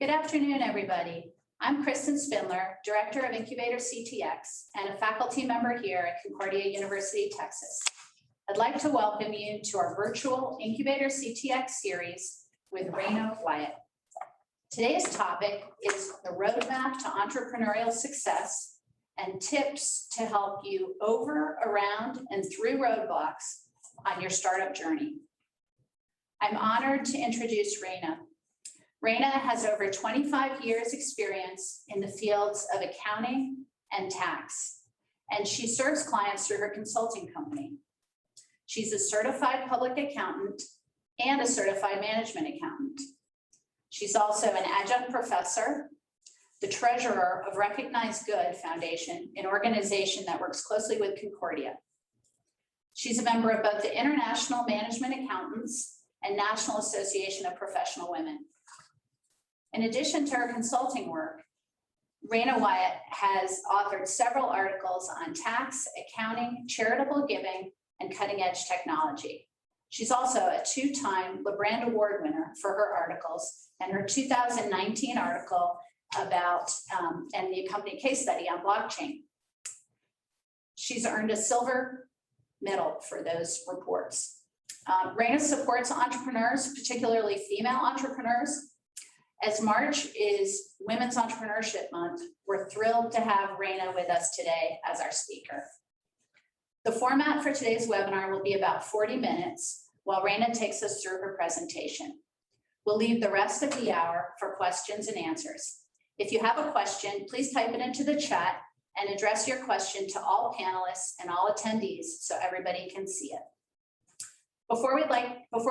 Good afternoon, everybody. I'm Kristen Spindler, Director of IncubatorCTX and a faculty member here at Concordia University, Texas. I'd like to welcome you to our virtual IncubatorCTX series with Reina Wiatt. Today's topic is the roadmap to entrepreneurial success and tips to help you over, around, and through roadblocks on your startup journey. I'm honored to introduce Reina. Reina has over 25 years experience in the fields of accounting and tax, and she serves clients through her consulting company. She's a certified public accountant and a certified management accountant. She's also an adjunct professor, the treasurer of Recognized Good Foundation, an organization that works closely with Concordia. She's a member of both the International Management Accountants and National Association of Professional Women. In addition to her consulting work, Reina Wiatt has authored several articles on tax, accounting, charitable giving, and cutting-edge technology. She's also a two-time LeBrand Award winner for her articles, and her 2019 article about and the accompanying case study on blockchain. She's earned a silver medal for those reports. Reina supports entrepreneurs, particularly female entrepreneurs. As March is Women's Entrepreneurship Month, we're thrilled to have Reina with us today as our speaker. The format for today's webinar will be about 40 minutes while Reina takes us through her presentation. We'll leave the rest of the hour for questions and answers. If you have a question, please type it into the chat and address your question to all panelists and all attendees so everybody can see it. Before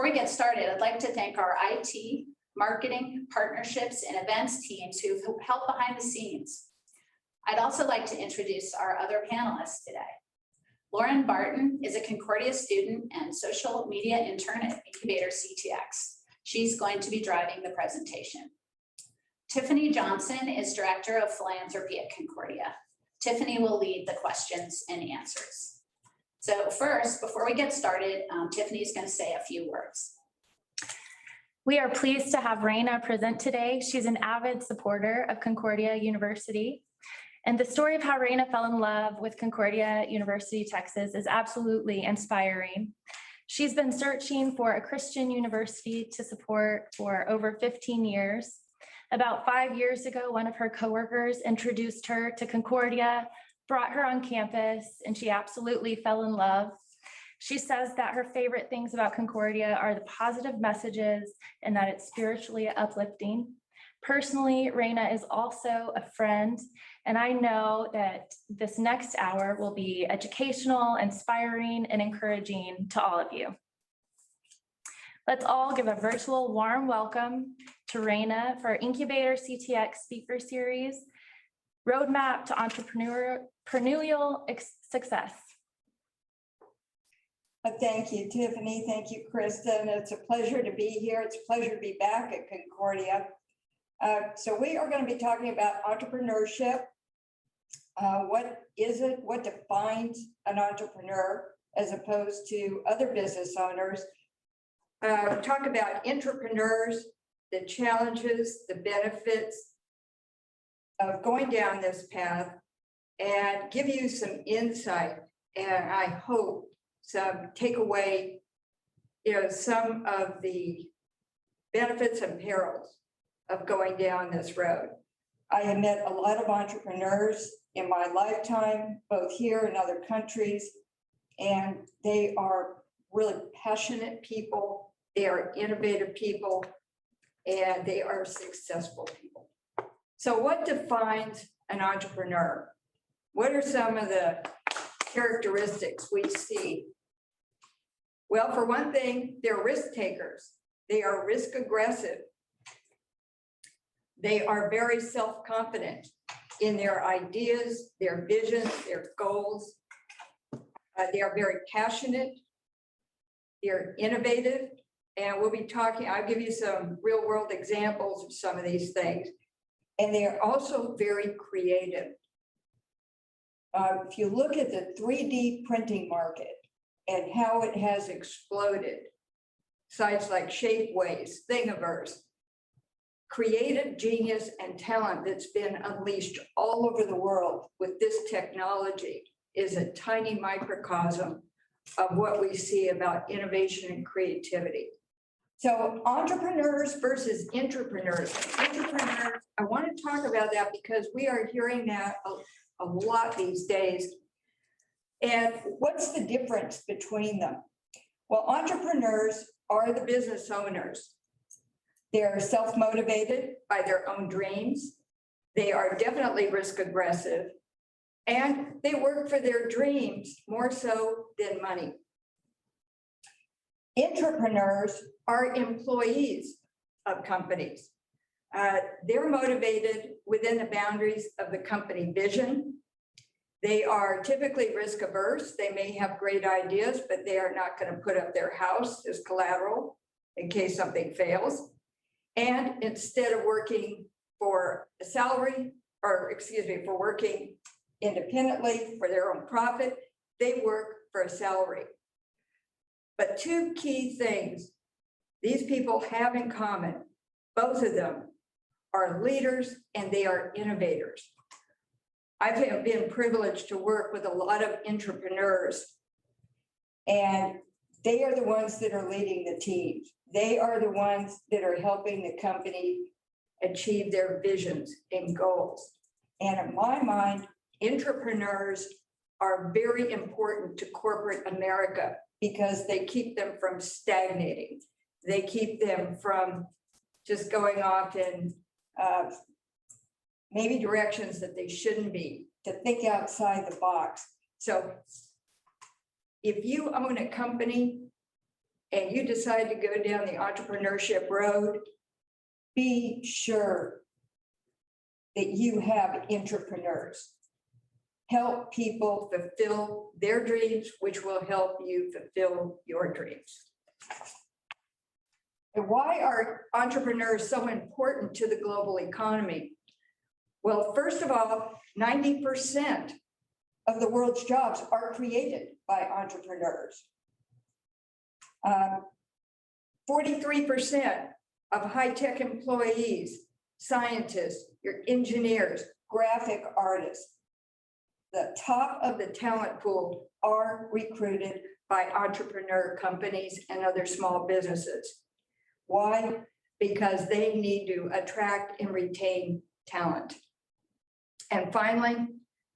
we get started, I'd like to thank our IT, marketing, partnerships, and events teams who've helped behind the scenes. I'd also like to introduce our other panelists today. Lauren Barton is a Concordia student and social media intern at IncubatorCTX. She's going to be driving the presentation. Tiffany Johnson is Director of Philanthropy at Concordia. Tiffany will lead the questions and answers. So first, before we get started, Tiffany's going to say a few words. We are pleased to have Reina present today. She's an avid supporter of Concordia University. And the story of how Reina fell in love with Concordia University, Texas is absolutely inspiring. She's been searching for a Christian university to support for over 15 years. About 5 years ago, one of her coworkers introduced her to Concordia, brought her on campus, and she absolutely fell in love. She says that her favorite things about Concordia are the positive messages and that it's spiritually uplifting. Personally, Reina is also a friend, and I know that this next hour will be educational, inspiring, and encouraging to all of you. Let's all give a virtual warm welcome to Reina for IncubatorCTX Speaker Series, Roadmap to Entrepreneurial Success. Thank you, Tiffany. Thank you, Kristen. It's a pleasure to be here. It's a pleasure to be back at Concordia. So we are going to be talking about entrepreneurship. What is it? What defines an entrepreneur as opposed to other business owners? Talk about entrepreneurs, the challenges, the benefits of going down this path, and give you some insight, and I hope some takeaway, some of the benefits and perils of going down this road. I have met a lot of entrepreneurs in my lifetime, both here and other countries, and they are really passionate people, they are innovative people, and they are successful people. So what defines an entrepreneur? What are some of the characteristics we see? Well, for one thing, they're risk takers. They are risk aggressive. They are very self-confident in their ideas, their visions, their goals. They are very passionate. They're innovative. And we'll be talking, I'll give you some real world examples of some of these things. And they are also very creative. If you look at the 3D printing market and how it has exploded, sites like Shapeways, Thingiverse, creative genius and talent that's been unleashed all over the world with this technology is a tiny microcosm of what we see about innovation and creativity. So entrepreneurs versus intrapreneurs. Entrepreneurs, I want to talk about that because we are hearing that a lot these days. And what's the difference between them? Well, entrepreneurs are the business owners. They're self-motivated by their own dreams. They are definitely risk aggressive, and they work for their dreams more so than money. Intrapreneurs are employees of companies. They're motivated within the boundaries of the company vision. They are typically risk averse. They may have great ideas, but they are not going to put up their house as collateral in case something fails. And instead of working for a salary, for working independently for their own profit, they work for a salary. But two key things these people have in common, both of them are leaders and they are innovators. I've been privileged to work with a lot of entrepreneurs, and they are the ones that are leading the teams. They are the ones that are helping the company achieve their visions and goals. And in my mind, entrepreneurs are very important to corporate America because they keep them from stagnating. They keep them from just going off in maybe directions that they shouldn't be, to think outside the box. So if you own a company and you decide to go down the entrepreneurship road, be sure that you have entrepreneurs. Help people fulfill their dreams, which will help you fulfill your dreams. And why are entrepreneurs so important to the global economy? Well, first of all, 90% of the world's jobs are created by entrepreneurs. 43% of high-tech employees, scientists, your engineers, graphic artists, the top of the talent pool are recruited by entrepreneur companies and other small businesses. Why? Because they need to attract and retain talent. And finally,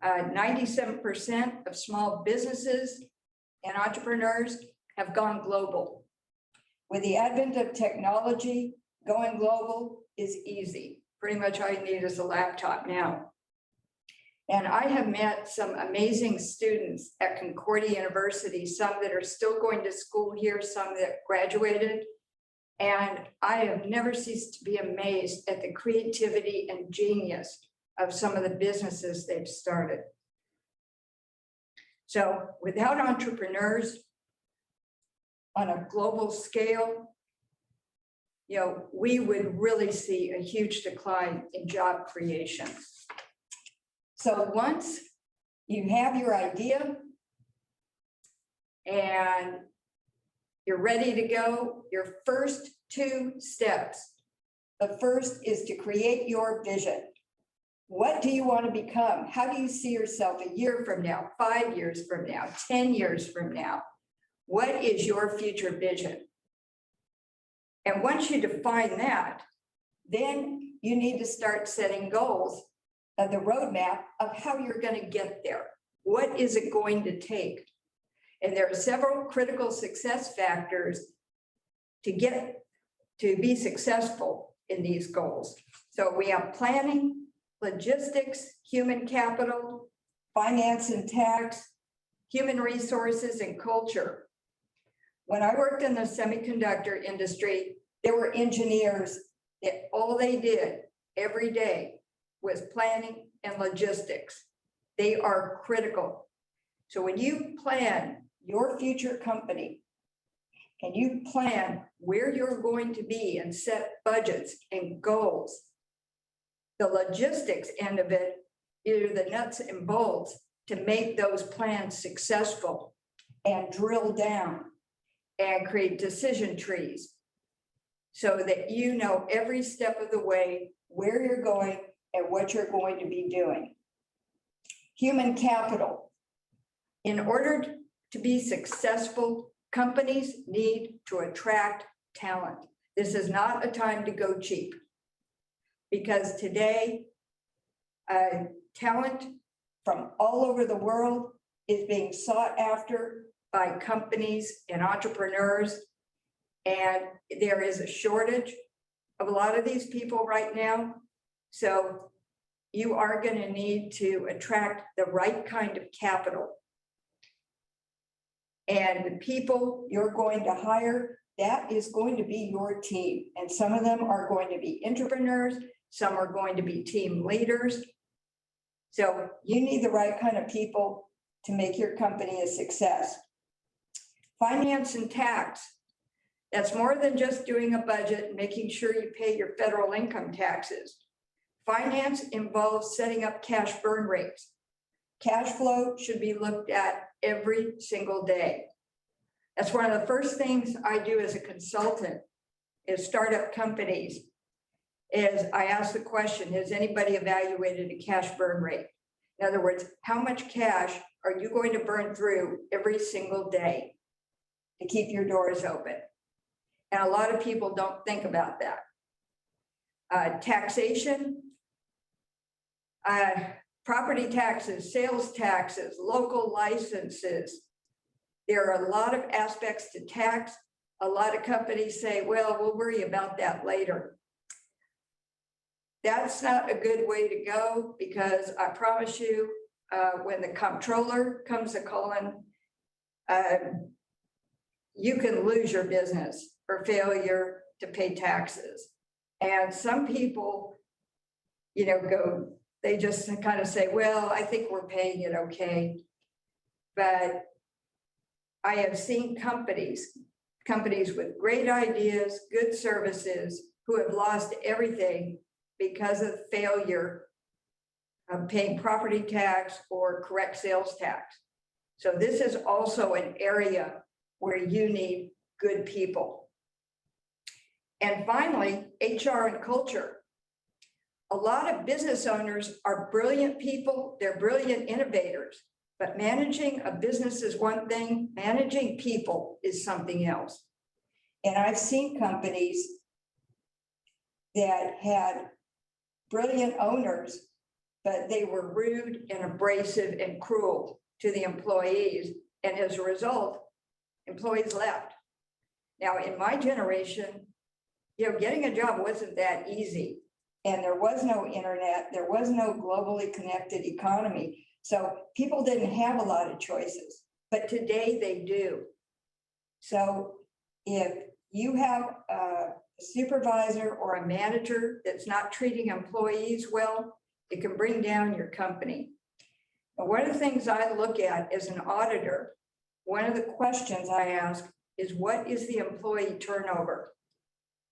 97% of small businesses and entrepreneurs have gone global. With the advent of technology, going global is easy. Pretty much all you need is a laptop now. And I have met some amazing students at Concordia University, some that are still going to school here, some that graduated. And I have never ceased to be amazed at the creativity and genius of some of the businesses they've started. So without entrepreneurs on a global scale, we would really see a huge decline in job creation. So once you have your idea and you're ready to go, your first two steps. The first is to create your vision. What do you want to become? How do you see yourself a year from now, 5 years from now, 10 years from now? What is your future vision? And once you define that, then you need to start setting goals of the roadmap of how you're going to get there. What is it going to take? And there are several critical success factors to be successful in these goals. So we have planning, logistics, human capital, finance and tax, human resources, and culture. When I worked in the semiconductor industry, there were engineers that all they did every day was planning and logistics. They are critical. So when you plan your future company and you plan where you're going to be and set budgets and goals, the logistics end of it is the nuts and bolts to make those plans successful and drill down and create decision trees. so that you know every step of the way where you're going and what you're going to be doing. Human capital. In order to be successful, companies need to attract talent. This is not a time to go cheap, because today, talent from all over the world is being sought after by companies and entrepreneurs. And there is a shortage of a lot of these people right now. So you are going to need to attract the right kind of capital. And the people you're going to hire, that is going to be your team. And some of them are going to be entrepreneurs, some are going to be team leaders. So you need the right kind of people to make your company a success. Finance and tax. That's more than just doing a budget and making sure you pay your federal income taxes. Finance involves setting up cash burn rates. Cash flow should be looked at every single day. That's one of the first things I do as a consultant is startup companies. Is I ask the question, has anybody evaluated a cash burn rate? In other words, how much cash are you going to burn through every single day to keep your doors open? And a lot of people don't think about that. Taxation, property taxes, sales taxes, local licenses. There are a lot of aspects to tax. A lot of companies say, well, we'll worry about that later. That's not a good way to go, because I promise you, when the comptroller comes a calling, you can lose your business for failure to pay taxes. And some people, they just kind of say, well, I think we're paying it okay. But I have seen companies with great ideas, good services, who have lost everything because of failure of paying property tax or correct sales tax. So this is also an area where you need good people. And finally, HR and culture. A lot of business owners are brilliant people, they're brilliant innovators, but managing a business is one thing, managing people is something else. And I've seen companies that had brilliant owners, but they were rude and abrasive and cruel to the employees. And as a result, employees left. Now, in my generation, getting a job wasn't that easy. And there was no internet, there was no globally connected economy. So people didn't have a lot of choices, but today they do. So if you have a supervisor or a manager that's not treating employees well, it can bring down your company. And one of the things I look at as an auditor, one of the questions I ask is, what is the employee turnover?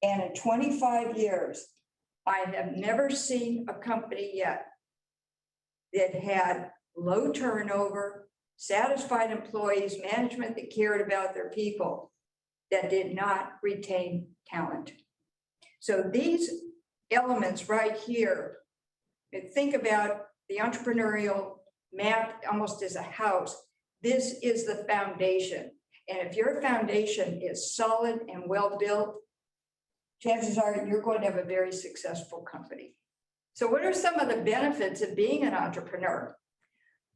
And in 25 years, I have never seen a company yet that had low turnover, satisfied employees, management that cared about their people, that did not retain talent. So these elements right here, think about the entrepreneurial map almost as a house. This is the foundation. And if your foundation is solid and well built, chances are you're going to have a very successful company. So what are some of the benefits of being an entrepreneur?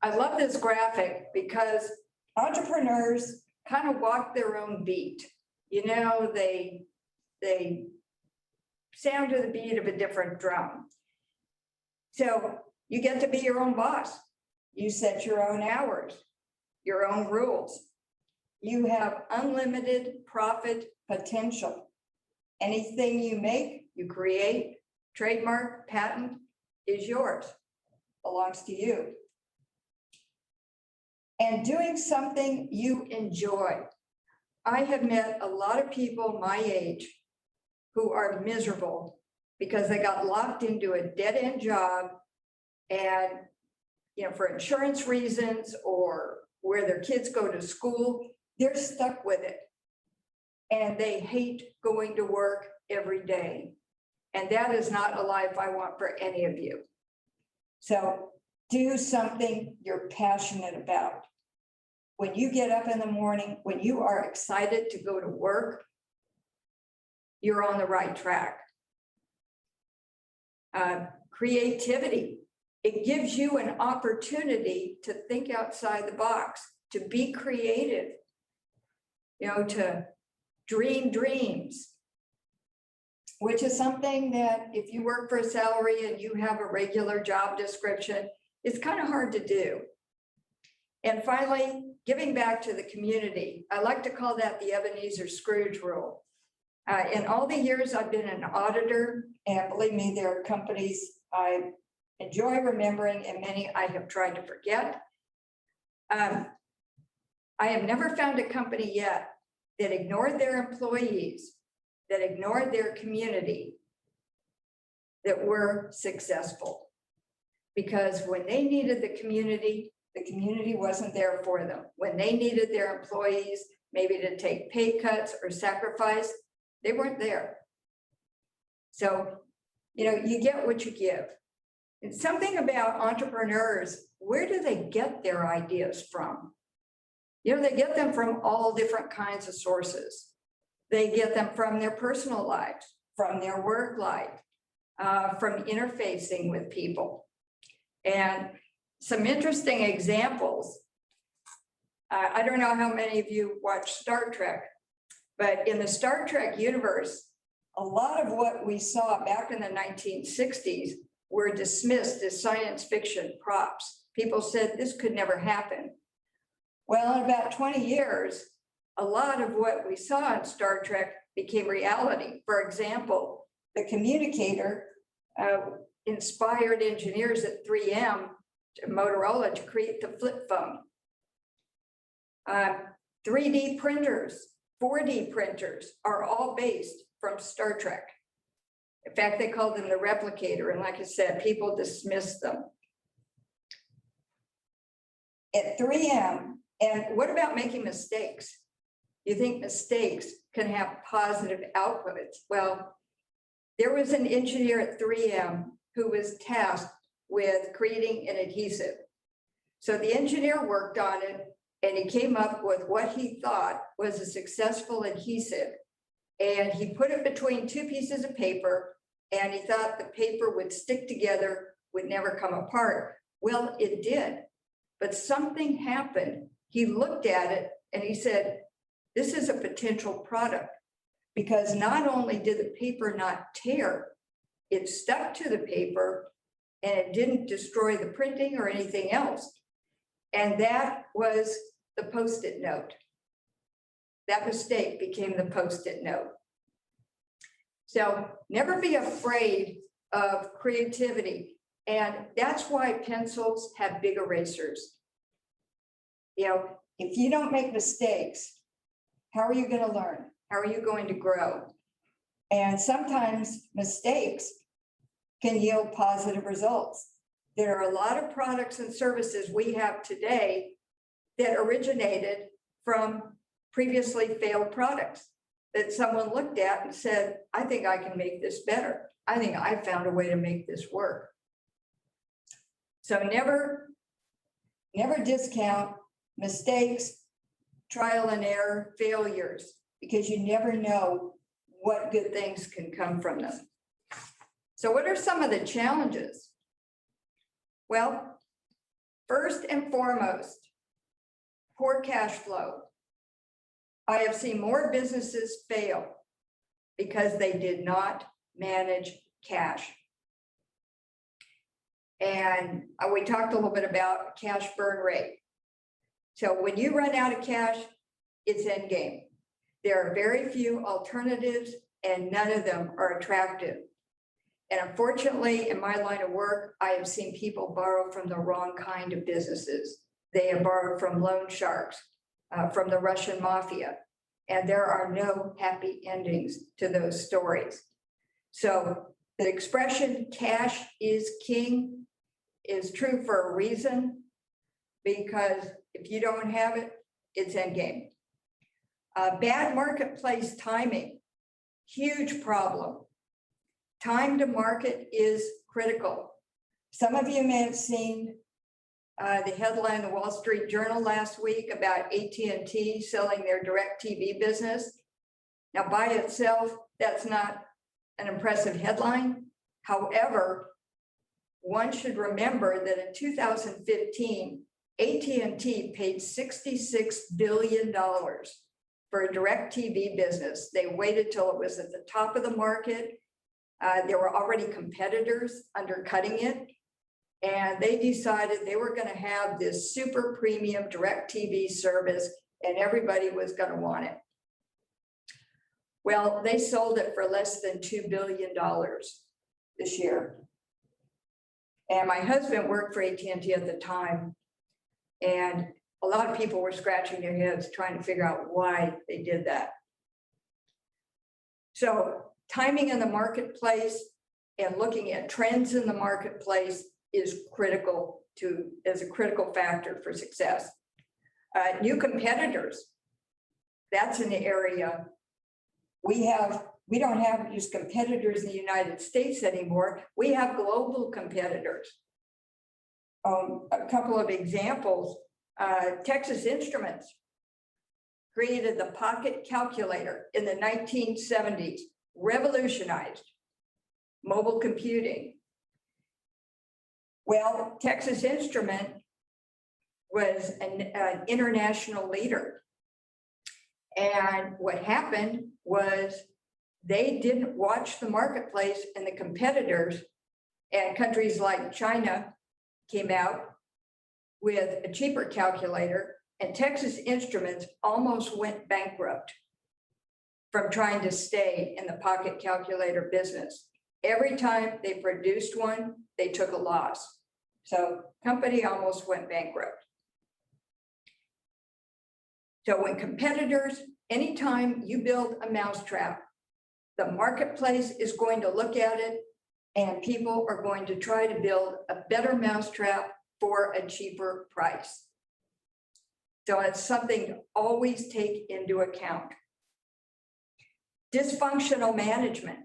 I love this graphic because entrepreneurs kind of walk their own beat. They sound to the beat of a different drum. So you get to be your own boss. You set your own hours, your own rules. You have unlimited profit potential. Anything you make, you create, trademark, patent is yours, belongs to you. And doing something you enjoy. I have met a lot of people my age who are miserable because they got locked into a dead-end job and, for insurance reasons or where their kids go to school, they're stuck with it. and they hate going to work every day. And that is not a life I want for any of you. So do something you're passionate about. When you get up in the morning, when you are excited to go to work, you're on the right track. Creativity. It gives you an opportunity to think outside the box, to be creative, to dream dreams, which is something that if you work for a salary and you have a regular job description, it's kind of hard to do. And finally, giving back to the community. I like to call that the Ebenezer Scrooge rule. In all the years I've been an auditor, and believe me, there are companies I enjoy remembering and many I have tried to forget. I have never found a company yet that ignored their employees, that ignored their community, that were successful. Because when they needed the community wasn't there for them. When they needed their employees, maybe to take pay cuts or sacrifice, they weren't there. So, you get what you give. And something about entrepreneurs, where do they get their ideas from? They get them from all different kinds of sources. They get them from their personal lives, from their work life, from interfacing with people. And some interesting examples. I don't know how many of you watch Star Trek, but in the Star Trek universe, a lot of what we saw back in the 1960s were dismissed as science fiction props. People said this could never happen. Well, in about 20 years, a lot of what we saw in Star Trek became reality. For example, the communicator inspired engineers at 3M, Motorola, to create the flip phone. 3D printers, 4D printers are all based from Star Trek. In fact, they called them the replicator. And like I said, people dismissed them. At 3M, and what about making mistakes? You think mistakes can have positive outputs? Well, there was an engineer at 3M who was tasked with creating an adhesive. So the engineer worked on it and he came up with what he thought was a successful adhesive. And he put it between two pieces of paper and he thought the paper would stick together, would never come apart. Well, it did, but something happened. He looked at it and he said, this is a potential product, because not only did the paper not tear, it stuck to the paper and it didn't destroy the printing or anything else. And that was the Post-it note. That mistake became the Post-it note. So never be afraid of creativity. And that's why pencils have big erasers. If you don't make mistakes, how are you going to learn? How are you going to grow? And sometimes mistakes can yield positive results. There are a lot of products and services we have today that originated from previously failed products that someone looked at and said, I think I can make this better. I think I found a way to make this work. So never discount mistakes, trial and error, failures, because you never know what good things can come from them. So what are some of the challenges? Well, first and foremost, poor cash flow. I have seen more businesses fail because they did not manage cash. And we talked a little bit about cash burn rate. So when you run out of cash, it's end game. There are very few alternatives and none of them are attractive. And unfortunately, in my line of work, I have seen people borrow from the wrong kind of businesses. They have borrowed from loan sharks, from the Russian mafia, and there are no happy endings to those stories. So the expression cash is king is true for a reason, because if you don't have it, it's end game. Bad marketplace timing, huge problem. Time to market is critical. Some of you may have seen the headline in the Wall Street Journal last week about AT&T selling their direct TV business. Now, by itself, that's not an impressive headline. However, one should remember that in 2015, AT&T paid $66 billion for a direct TV business. They waited till it was at the top of the market. There were already competitors undercutting it. And they decided they were going to have this super premium direct TV service and everybody was going to want it. Well, they sold it for less than $2 billion this year. And my husband worked for AT&T at the time. And a lot of people were scratching their heads trying to figure out why they did that. So timing in the marketplace and looking at trends in the marketplace is critical as a critical factor for success. New competitors, that's an area we don't have just competitors in the United States anymore. We have global competitors. A couple of examples, Texas Instruments created the pocket calculator in the 1970s, revolutionized mobile computing. Well, Texas Instrument was an international leader. And what happened was they didn't watch the marketplace and the competitors, and countries like China came out with a cheaper calculator, and Texas Instruments almost went bankrupt from trying to stay in the pocket calculator business. Every time they produced one, they took a loss. So company almost went bankrupt. So when competitors, anytime you build a mousetrap, the marketplace is going to look at it and people are going to try to build a better mousetrap for a cheaper price. So it's something to always take into account. Dysfunctional management.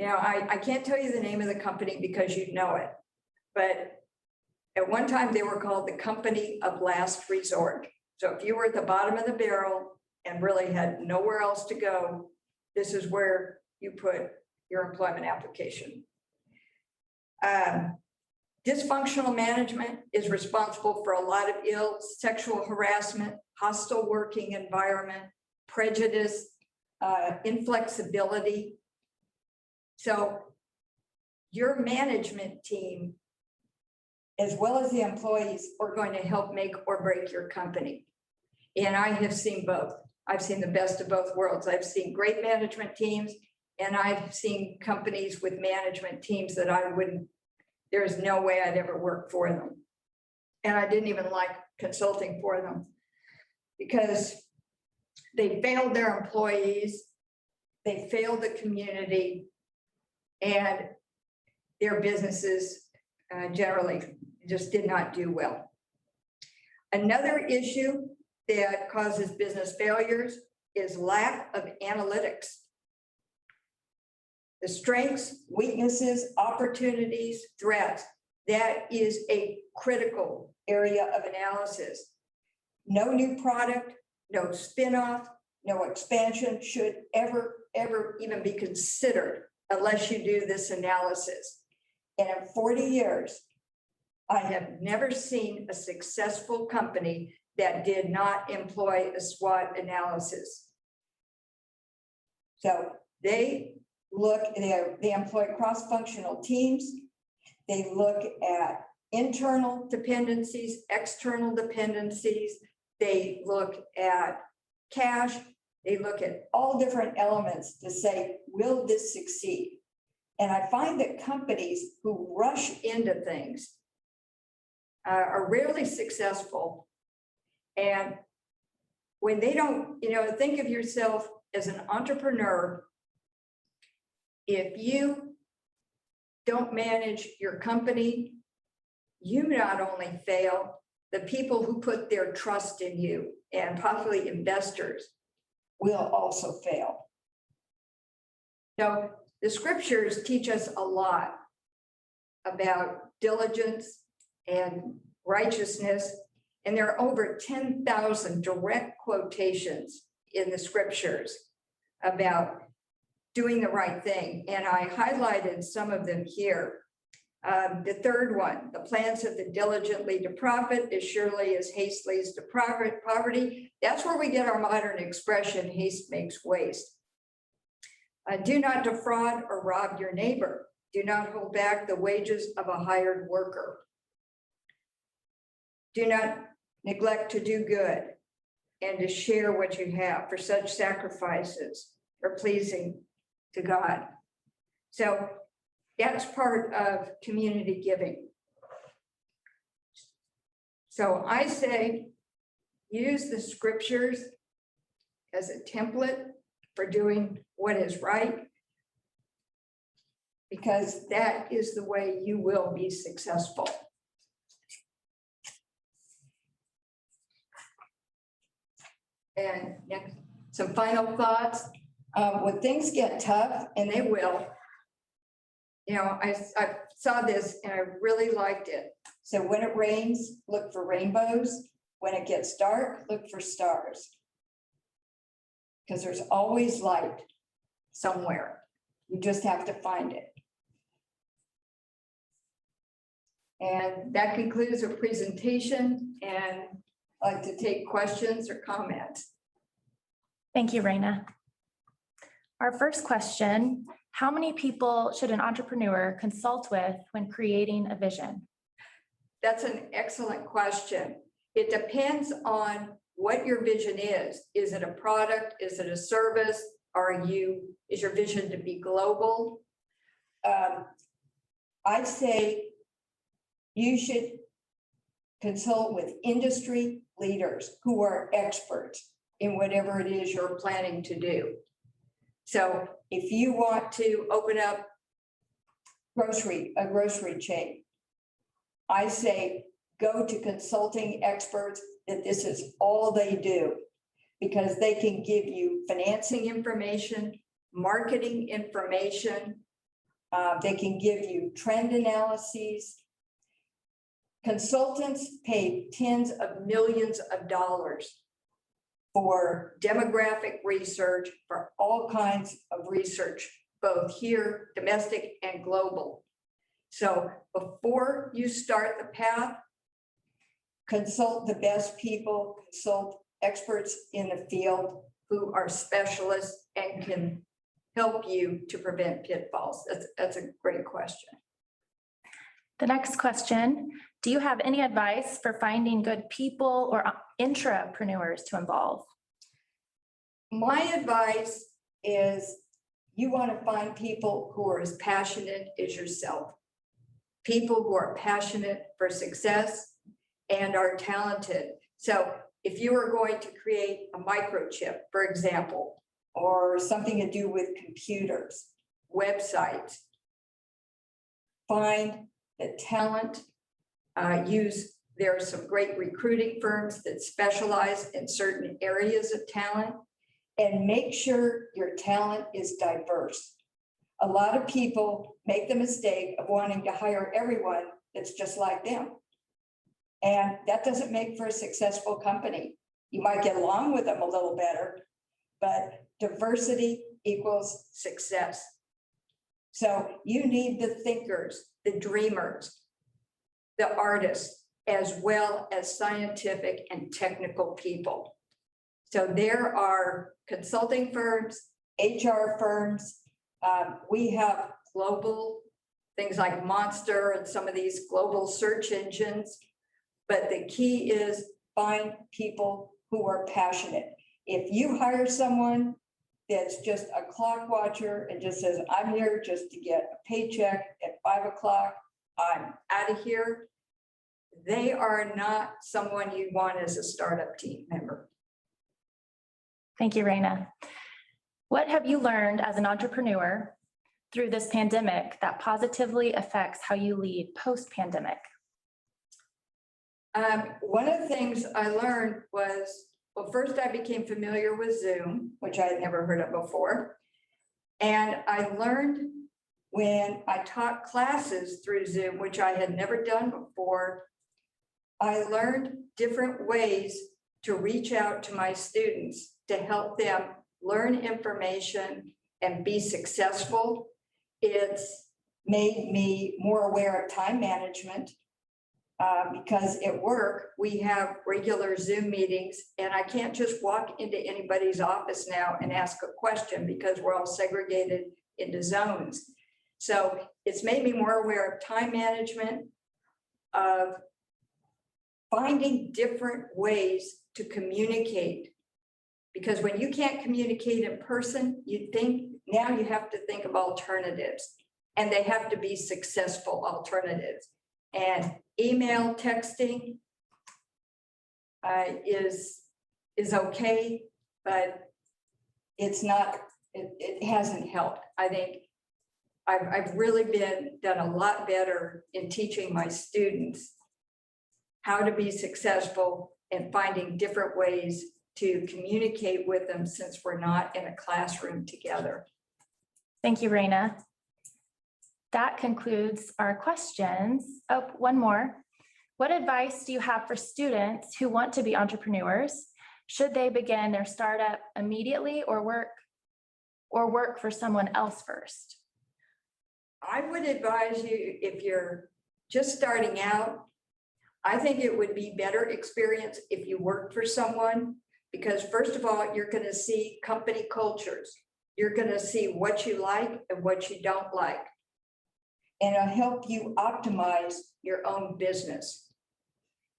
Now, I can't tell you the name of the company because you know it, but at one time they were called the company of last resort. So if you were at the bottom of the barrel and really had nowhere else to go, this is where you put your employment application. Dysfunctional management is responsible for a lot of ills: sexual harassment, hostile working environment, prejudice, inflexibility. So your management team, as well as the employees, are going to help make or break your company. And I have seen both. I've seen the best of both worlds. I've seen great management teams, and I've seen companies with management teams that there's no way I'd ever work for them. And I didn't even like consulting for them because they failed their employees, they failed the community, and their businesses generally just did not do well. Another issue that causes business failures is lack of analytics. The strengths, weaknesses, opportunities, threats, that is a critical area of analysis. No new product, no spin-off, no expansion should ever even be considered unless you do this analysis. And in 40 years, I have never seen a successful company that did not employ a SWOT analysis. So they employ cross-functional teams. They look at internal dependencies, external dependencies. They look at cash. They look at all different elements to say, will this succeed? And I find that companies who rush into things are rarely successful. And when they don't, think of yourself as an entrepreneur. If you don't manage your company, you not only fail, the people who put their trust in you and possibly investors will also fail. So the scriptures teach us a lot about diligence and righteousness, and there are over 10,000 direct quotations in the scriptures about doing the right thing. And I highlighted some of them here. The third one, the plans of the diligent lead to profit as surely as haste leads to poverty. That's where we get our modern expression, haste makes waste. Do not defraud or rob your neighbor. Do not hold back the wages of a hired worker. Do not neglect to do good and to share what you have, for such sacrifices are pleasing to God. So that's part of community giving. So I say, use the scriptures as a template for doing what is right, because that is the way you will be successful. And next, some final thoughts. When things get tough, and they will, you know, I saw this and I really liked it. So when it rains, look for rainbows. When it gets dark, look for stars. Because there's always light somewhere. You just have to find it. And that concludes our presentation, and I'd like to take questions or comments. Thank you, Reina. Our first question, how many people should an entrepreneur consult with when creating a vision? That's an excellent question. It depends on what your vision is. Is it a product? Is it a service? Is your vision to be global? I'd say you should consult with industry leaders who are experts in whatever it is you're planning to do. So if you want to open up a grocery chain, I say go to consulting experts that this is all they do, because they can give you financing information, marketing information, they can give you trend analyses. Consultants pay tens of millions of dollars for demographic research, for all kinds of research, both here, domestic and global. So before you start the path, consult the best people, consult experts in the field who are specialists and can help you to prevent pitfalls. That's a great question. The next question, do you have any advice for finding good people or intrapreneurs to involve? My advice is you want to find people who are as passionate as yourself, people who are passionate for success and are talented. So if you are going to create a microchip, for example, or something to do with computers, websites, find the talent, there are some great recruiting firms that specialize in certain areas of talent, and make sure your talent is diverse. A lot of people make the mistake of wanting to hire everyone that's just like them. And that doesn't make for a successful company. You might get along with them a little better, but diversity equals success. So you need the thinkers, the dreamers, the artists, as well as scientific and technical people. So there are consulting firms, HR firms. We have global things like Monster and some of these global search engines. But the key is find people who are passionate. If you hire someone that's just a clock watcher and just says, I'm here just to get a paycheck at 5 o'clock, I'm out of here, they are not someone you want as a startup team member. Thank you, Reina. What have you learned as an entrepreneur through this pandemic that positively affects how you lead post-pandemic? One of the things I learned was, well, first I became familiar with Zoom, which I had never heard of before. And I learned when I taught classes through Zoom, which I had never done before, I learned different ways to reach out to my students to help them learn information and be successful. It's made me more aware of time management because at work, we have regular Zoom meetings and I can't just walk into anybody's office now and ask a question because we're all segregated into zones. So it's made me more aware of time management, of finding different ways to communicate. Because when you can't communicate in person, you have to think of alternatives, and they have to be successful alternatives. And email, texting is okay, but it's not. It hasn't helped. I think I've really done a lot better in teaching my students how to be successful and finding different ways to communicate with them since we're not in a classroom together. Thank you, Reina. That concludes our questions. Oh, one more. What advice do you have for students who want to be entrepreneurs? Should they begin their startup immediately or work for someone else first? I would advise you, if you're just starting out, I think it would be better experience if you work for someone, because first of all, you're going to see company cultures. You're going to see what you like and what you don't like. And it'll help you optimize your own business.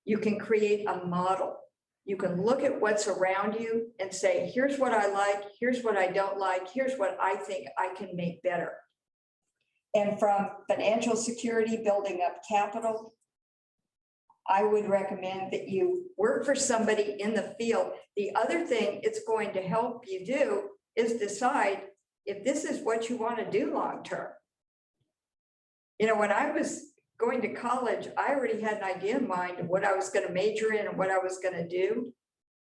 You can create a model. You can look at what's around you and say, here's what I like, here's what I don't like, here's what I think I can make better. And from financial security, building up capital, I would recommend that you work for somebody in the field. The other thing it's going to help you do is decide if this is what you want to do long-term. You know, when I was going to college, I already had an idea in mind of what I was going to major in and what I was going to do.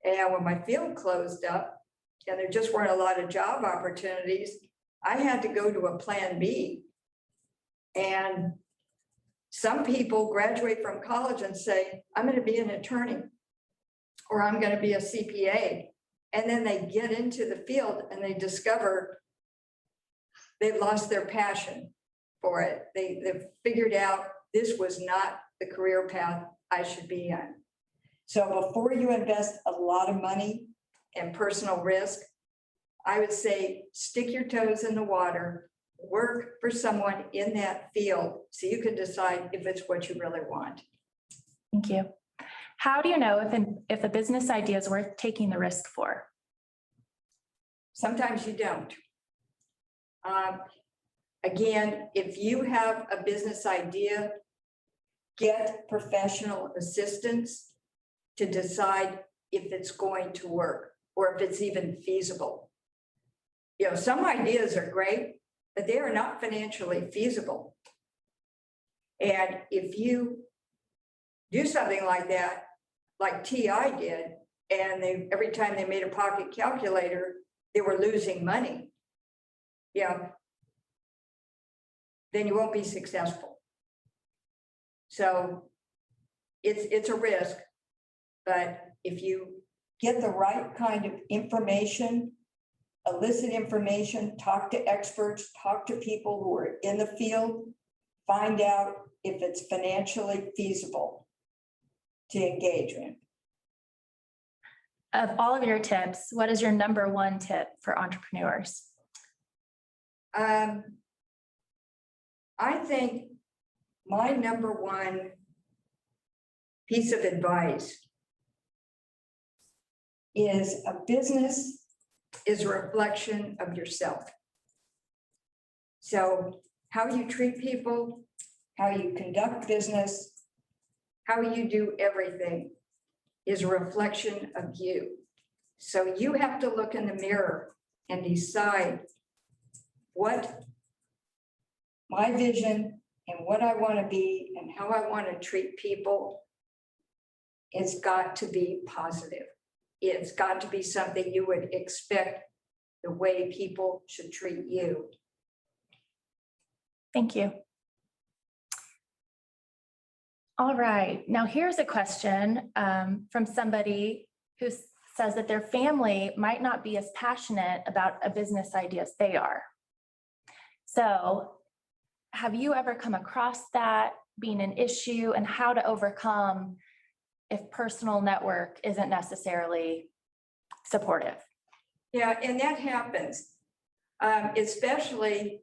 And when my field closed up and there just weren't a lot of job opportunities, I had to go to a plan B. And some people graduate from college and say, I'm going to be an attorney or I'm going to be a CPA. And then they get into the field and they discover they've lost their passion for it. They've figured out this was not the career path I should be in. So before you invest a lot of money and personal risk, I would say stick your toes in the water, work for someone in that field so you can decide if it's what you really want. Thank you. How do you know if a business idea is worth taking the risk for? Sometimes you don't. Again, if you have a business idea, get professional assistance to decide if it's going to work or if it's even feasible. You know, some ideas are great, but they are not financially feasible. And if you do something like that, like TI did, and every time they made a pocket calculator, they were losing money, then you won't be successful. So it's a risk, but if you get the right kind of information, elicit information, talk to experts, talk to people who are in the field, find out if it's financially feasible to engage in. Of all of your tips, what is your number one tip for entrepreneurs? I think my number one piece of advice is a business is a reflection of yourself. So how you treat people, how you conduct business, how you do everything is a reflection of you. So you have to look in the mirror and decide what my vision and what I want to be and how I want to treat people it's got to be positive. It's got to be something you would expect the way people should treat you. Thank you. All right, now here's a question from somebody who says that their family might not be as passionate about a business idea as they are. So have you ever come across that being an issue, and how to overcome if personal network isn't necessarily supportive? Yeah, and that happens, especially,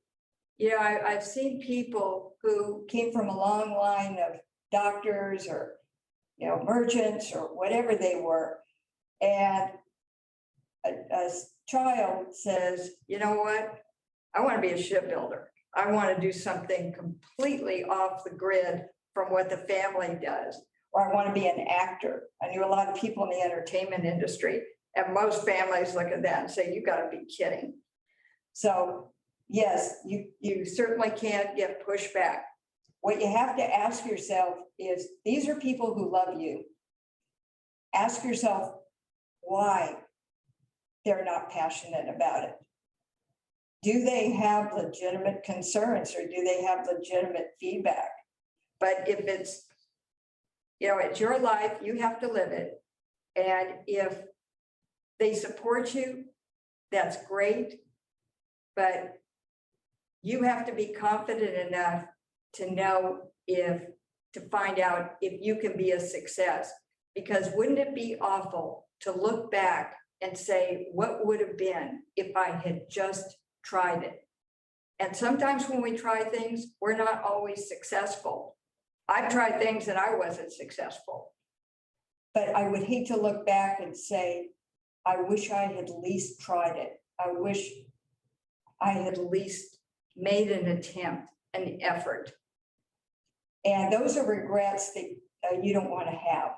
you know, I've seen people who came from a long line of doctors or, you know, merchants or whatever they were. And a child says, you know what, I want to be a shipbuilder. I want to do something completely off the grid from what the family does. Or I want to be an actor. I knew a lot of people in the entertainment industry, and most families look at that and say, you got to be kidding. So yes, you certainly can't get pushback. What you have to ask yourself is, these are people who love you. Ask yourself why they're not passionate about it. Do they have legitimate concerns, or do they have legitimate feedback? But if it's, you know, it's your life, you have to live it. And if they support you, that's great. But you have to be confident enough to know to find out if you can be a success. Because wouldn't it be awful to look back and say, what would have been if I had just tried it? And sometimes when we try things, we're not always successful. I've tried things and I wasn't successful. But I would hate to look back and say, I wish I had at least tried it. I wish I had at least made an attempt, an effort. And those are regrets that you don't want to have.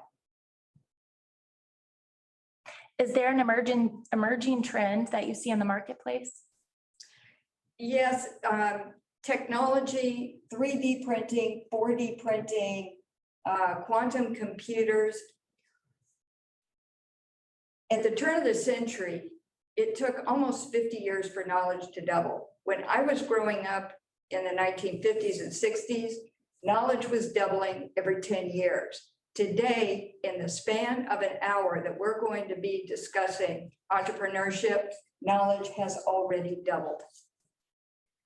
Is there an emerging trend that you see in the marketplace? Yes, technology, 3D printing, 4D printing, quantum computers. At the turn of the century, it took almost 50 years for knowledge to double. When I was growing up in the 1950s and 60s, knowledge was doubling every 10 years. Today, in the span of an hour that we're going to be discussing entrepreneurship, knowledge has already doubled.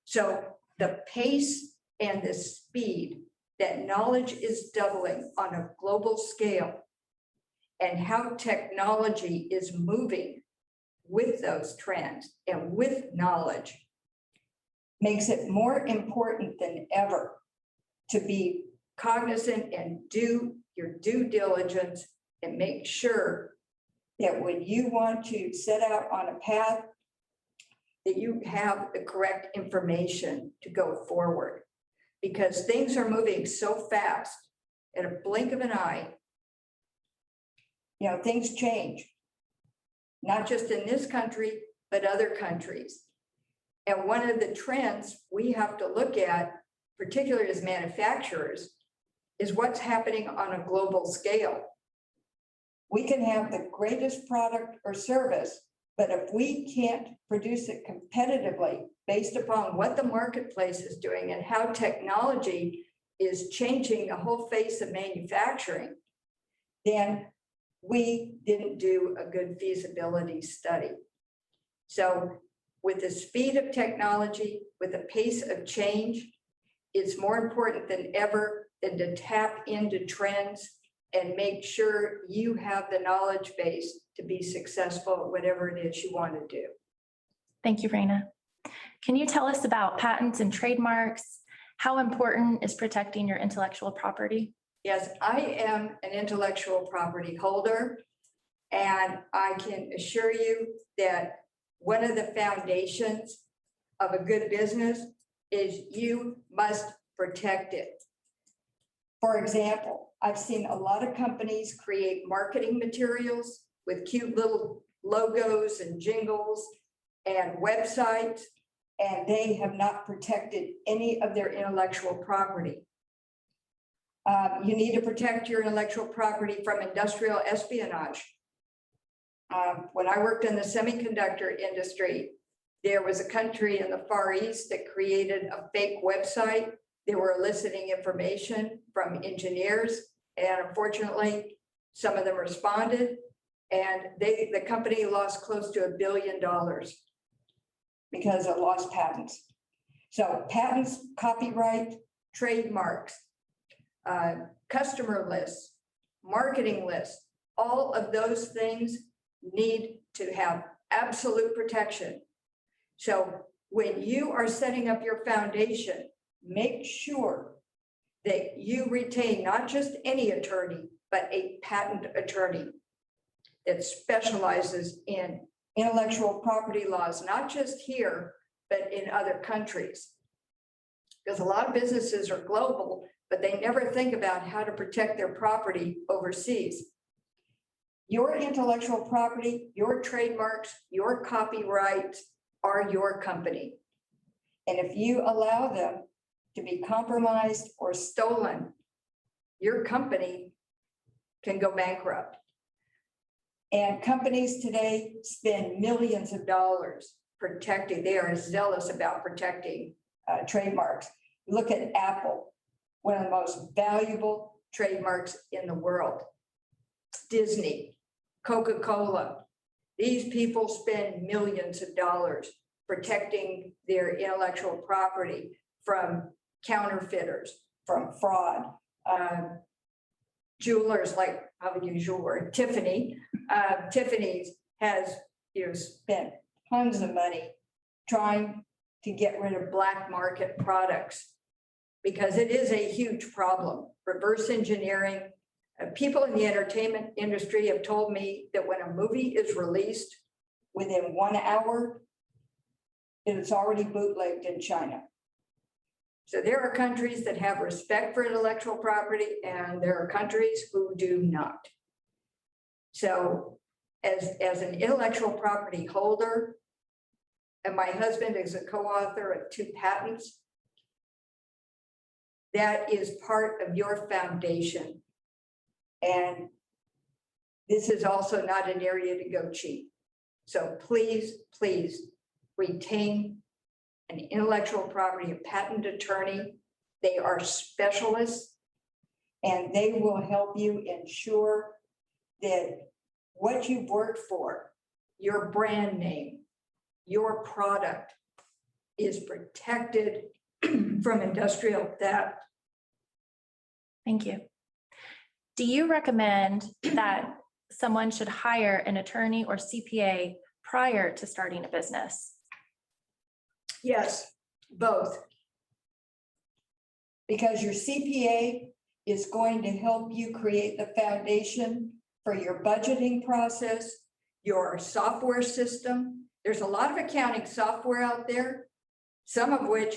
So the pace and the speed that knowledge is doubling on a global scale, and how technology is moving with those trends and with knowledge, makes it more important than ever to be cognizant and do your due diligence and make sure that when you want to set out on a path, that you have the correct information to go forward. Because things are moving so fast, at a blink of an eye, you know, things change. Not just in this country, but other countries. And one of the trends we have to look at, particularly as manufacturers, is what's happening on a global scale. We can have the greatest product or service, but if we can't produce it competitively based upon what the marketplace is doing and how technology is changing the whole face of manufacturing, then we didn't do a good feasibility study. So with the speed of technology, with the pace of change, it's more important than ever than to tap into trends and make sure you have the knowledge base to be successful at whatever it is you want to do. Thank you, Reina. Can you tell us about patents and trademarks? How important is protecting your intellectual property? Yes, I am an intellectual property holder, and I can assure you that one of the foundations of a good business is you must protect it. For example, I've seen a lot of companies create marketing materials with cute little logos and jingles and websites, and they have not protected any of their intellectual property. You need to protect your intellectual property from industrial espionage. When I worked in the semiconductor industry, there was a country in the Far East that created a fake website. They were eliciting information from engineers, and unfortunately, some of them responded, and the company lost close to $1 billion because of lost patents. So patents, copyright, trademarks, customer lists, marketing lists, all of those things need to have absolute protection. So when you are setting up your foundation, make sure that you retain not just any attorney, but a patent attorney that specializes in intellectual property laws, not just here, but in other countries. Because a lot of businesses are global, but they never think about how to protect their property overseas. Your intellectual property, your trademarks, your copyrights are your company. And if you allow them to be compromised or stolen, your company can go bankrupt. And companies today spend millions of dollars protecting, they are zealous about protecting trademarks. Look at Apple, one of the most valuable trademarks in the world. Disney, Coca-Cola. These people spend millions of dollars protecting their intellectual property from counterfeiters, from fraud. Jewelers like, how would you use your word, Tiffany. Tiffany's has spent tons of money trying to get rid of black market products because it is a huge problem. Reverse engineering. People in the entertainment industry have told me that when a movie is released within 1 hour, it is already bootlegged in China. So there are countries that have respect for intellectual property and there are countries who do not. So as an intellectual property holder, and my husband is a co-author of 2 patents, that is part of your foundation. And this is also not an area to go cheap. So please, please retain an intellectual property, a patent attorney. They are specialists and they will help you ensure that what you've worked for, your brand name, your product is protected from industrial theft. Thank you. Do you recommend that someone should hire an attorney or CPA prior to starting a business? Yes, both. Because your CPA is going to help you create the foundation for your budgeting process, your software system. There's a lot of accounting software out there, some of which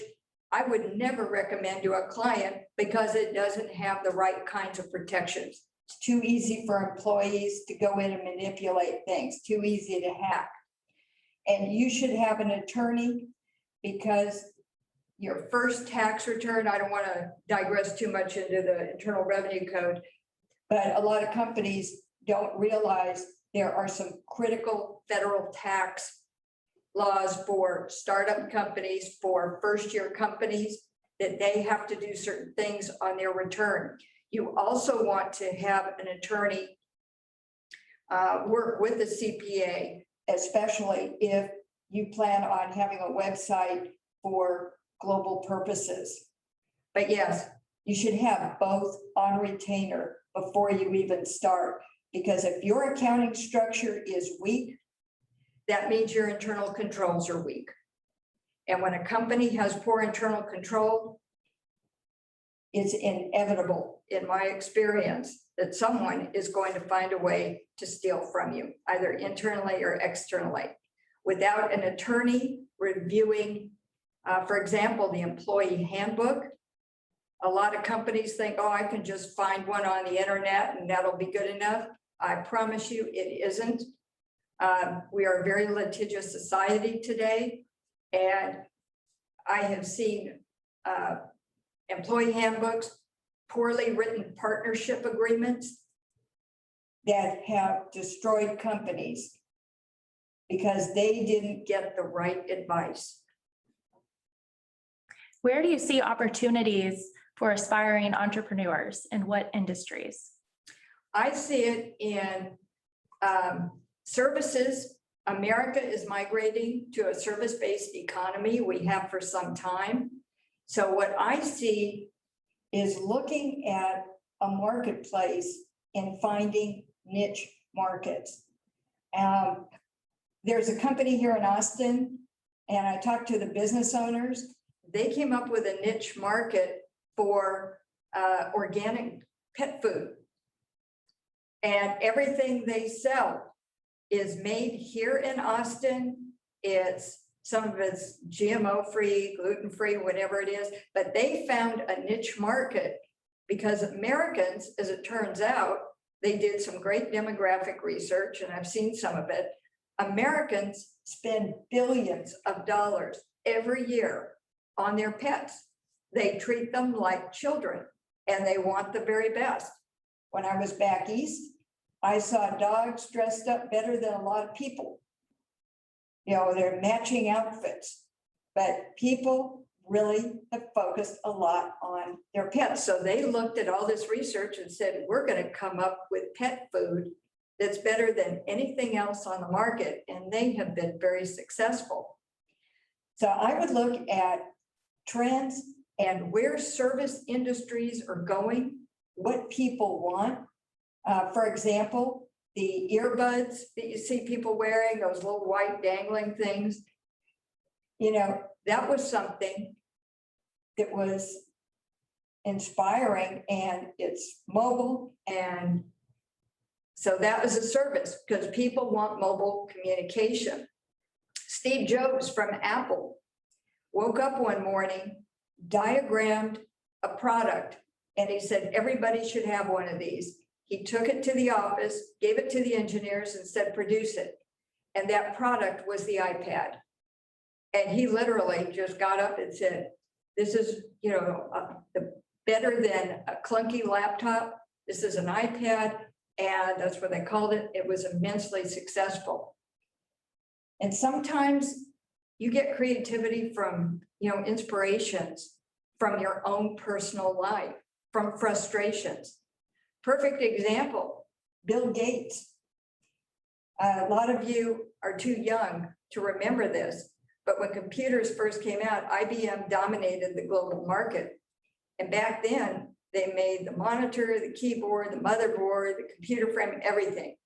I would never recommend to a client because it doesn't have the right kinds of protections. It's too easy for employees to go in and manipulate things, too easy to hack. And you should have an attorney because your first tax return, I don't want to digress too much into the Internal Revenue Code, but a lot of companies don't realize there are some critical federal tax laws for startup companies, for first-year companies, that they have to do certain things on their return. You also want to have an attorney work with the CPA, especially if you plan on having a website for global purposes. But yes, you should have both on retainer before you even start, because if your accounting structure is weak, that means your internal controls are weak. And when a company has poor internal control, it's inevitable, in my experience, that someone is going to find a way to steal from you, either internally or externally. Without an attorney reviewing, for example, the employee handbook, a lot of companies think, oh, I can just find one on the internet and that'll be good enough. I promise you it isn't. We are a very litigious society today, and I have seen employee handbooks poorly written partnership agreements that have destroyed companies because they didn't get the right advice. Where do you see opportunities for aspiring entrepreneurs in what industries? I see it in services. America is migrating to a service-based economy. We have for some time. So what I see is looking at a marketplace and finding niche markets. There's a company here in Austin, and I talked to the business owners. They came up with a niche market for organic pet food. And everything they sell is made here in Austin. Some of it's GMO-free, gluten-free, whatever it is, but they found a niche market because Americans, as it turns out, they did some great demographic research, and I've seen some of it. Americans spend billions of dollars every year on their pets. They treat them like children, and they want the very best. When I was back east, I saw dogs dressed up better than a lot of people. You know, they're matching outfits, but people really have focused a lot on their pets. So they looked at all this research and said, we're going to come up with pet food that's better than anything else on the market. And they have been very successful. So I would look at trends and where service industries are going, what people want. For example, the earbuds that you see people wearing, those little white dangling things, you know, that was something that was inspiring, and it's mobile. And so that was a service because people want mobile communication. Steve Jobs from Apple woke up one morning, diagrammed a product, and he said, everybody should have one of these. He took it to the office, gave it to the engineers and said, produce it. And that product was the iPad. And he literally just got up and said, this is, you know, better than a clunky laptop. This is an iPad. And that's what they called it. It was immensely successful. And sometimes you get creativity from, you know, inspirations from your own personal life, from frustrations. Perfect example, Bill Gates. A lot of you are too young to remember this, but when computers first came out, IBM dominated the global market. And back then, they made the monitor, the keyboard, the motherboard, the computer frame, everything.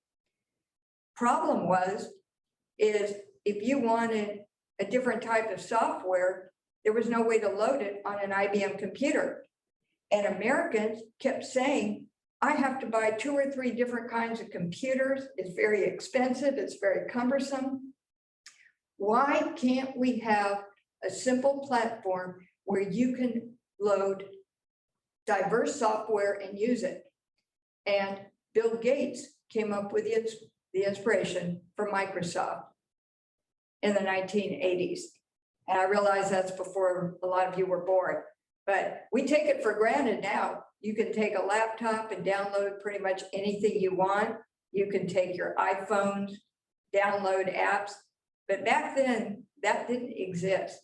Problem is if you wanted a different type of software, there was no way to load it on an IBM computer. And Americans kept saying, I have to buy 2 or 3 different kinds of computers. It's very expensive. It's very cumbersome. Why can't we have a simple platform where you can load diverse software and use it? And Bill Gates came up with the inspiration for Microsoft in the 1980s. And I realize that's before a lot of you were born, but we take it for granted now. You can take a laptop and download pretty much anything you want. You can take your iPhones, download apps, but back then that didn't exist.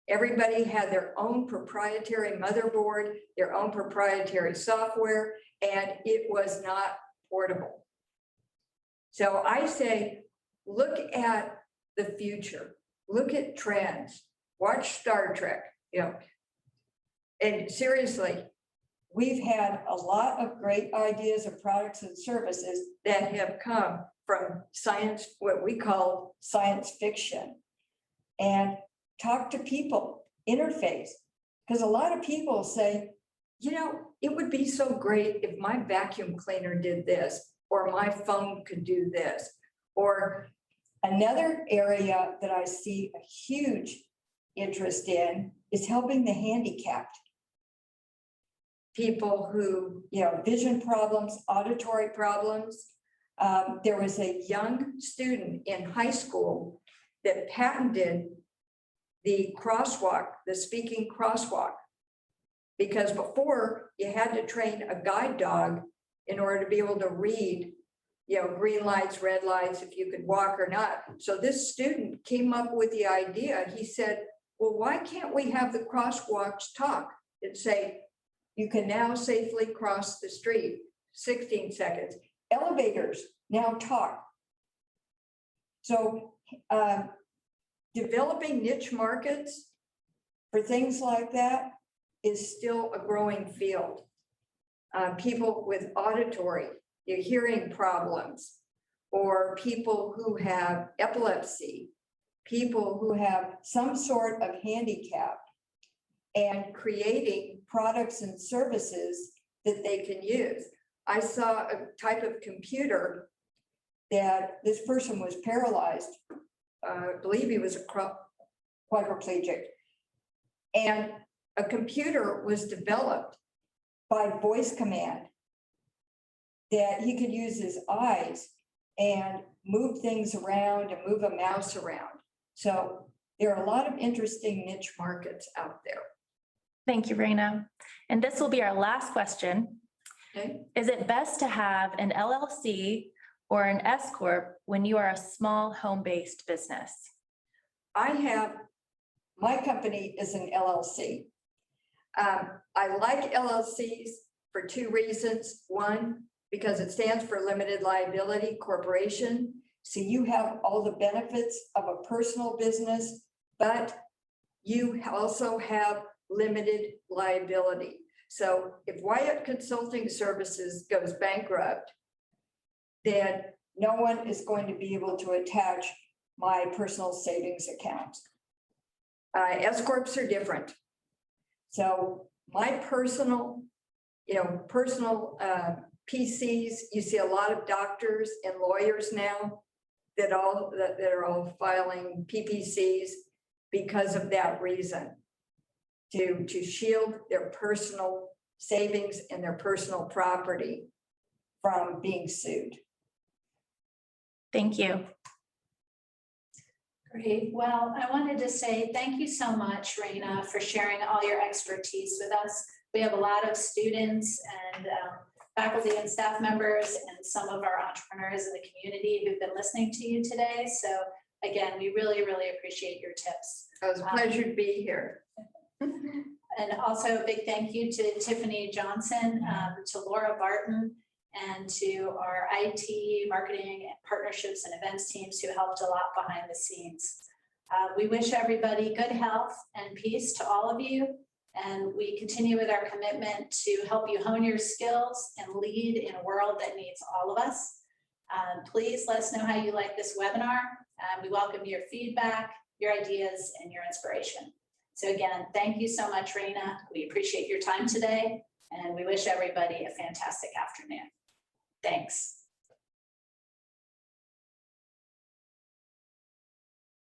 Everybody had their own proprietary motherboard, their own proprietary software, and it was not portable. So I say, look at the future, look at trends, watch Star Trek, you know, and seriously, we've had a lot of great ideas of products and services that have come from science, what we call science fiction. And talk to people, interface. Because a lot of people say, you know, it would be so great if my vacuum cleaner did this, or my phone could do this. Or another area that I see a huge interest in is helping the handicapped. People who, you know, vision problems, auditory problems. There was a young student in high school that patented the crosswalk, the speaking crosswalk. Because before you had to train a guide dog in order to be able to read, green lights, red lights, if you could walk or not. So this student came up with the idea. He said, well, why can't we have the crosswalks talk and say, you can now safely cross the street, 16 seconds. Elevators now talk. So developing niche markets for things like that is still a growing field. People with auditory, hearing problems, or people who have epilepsy, people who have some sort of handicap, and creating products and services that they can use. I saw a type of computer that this person was paralyzed. I believe he was a quadriplegic. And a computer was developed by voice command that he could use his eyes and move things around and move a mouse around. So there are a lot of interesting niche markets out there. Thank you, Reina. And this will be our last question. Okay. Is it best to have an LLC or an SCorp when you are a small home-based business? My company is an LLC. I like LLCs for two reasons. One, because it stands for limited liability corporation. So you have all the benefits of a personal business, but you also have limited liability. So if Wiatt Consulting Services goes bankrupt, then no one is going to be able to attach my personal savings account. SCorps are different. So my personal PCs, you see a lot of doctors and lawyers now that are all filing PPCs because of that reason, to shield their personal savings and their personal property from being sued. Thank you. Great. Well, I wanted to say thank you so much, Reina, for sharing all your expertise with us. We have a lot of students and faculty and staff members and some of our entrepreneurs in the community who've been listening to you today. So again, we really, really appreciate your tips. It was a pleasure to be here. And also a big thank you to Tiffany Johnson, to Laura Barton, and to our IT, marketing, and partnerships and events teams who helped a lot behind the scenes. We wish everybody good health and peace to all of you. And we continue with our commitment to help you hone your skills and lead in a world that needs all of us. Please let us know how you like this webinar. We welcome your feedback, your ideas, and your inspiration. So again, thank you so much, Reina. We appreciate your time today, and we wish everybody a fantastic afternoon. Thanks.